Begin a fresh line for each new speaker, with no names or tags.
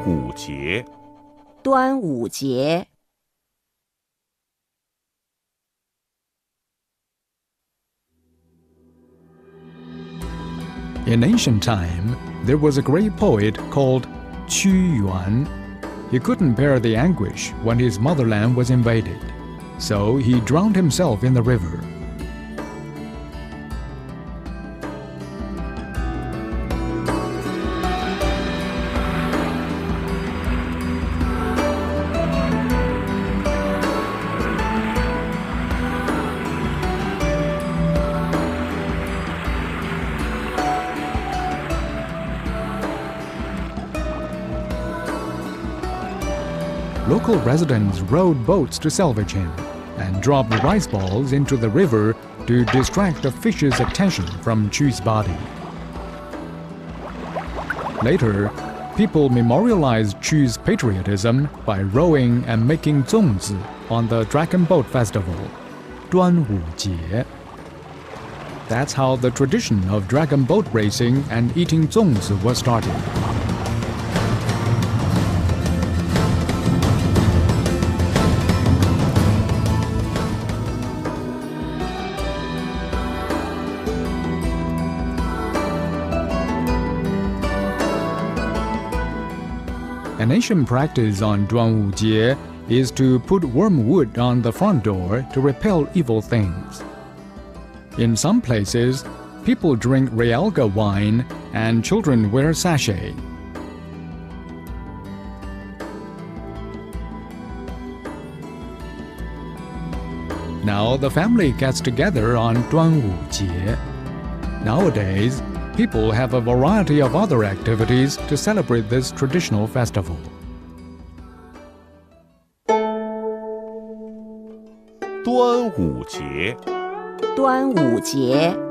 午节，
端午节。
In ancient time, there was a great poet called Qu Yuan. He couldn't bear the anguish when his motherland was invaded, so he drowned himself in the river. Local residents rowed boats to salvage him and dropped rice balls into the river to distract the fish's attention from Qu's body. Later, people memorialized Qu's patriotism by rowing and making zongzi on the Dragon Boat Festival, 端午节. That's how the tradition of dragon boat racing and eating zongzi was started. An ancient practice on 端午节 is to put wormwood on the front door to repel evil things. In some places, people drink realga wine and children wear sachet. Now the family gets together on 端午节. Nowadays, people have a variety of other activities to celebrate this traditional festival.
端午节，
端午节。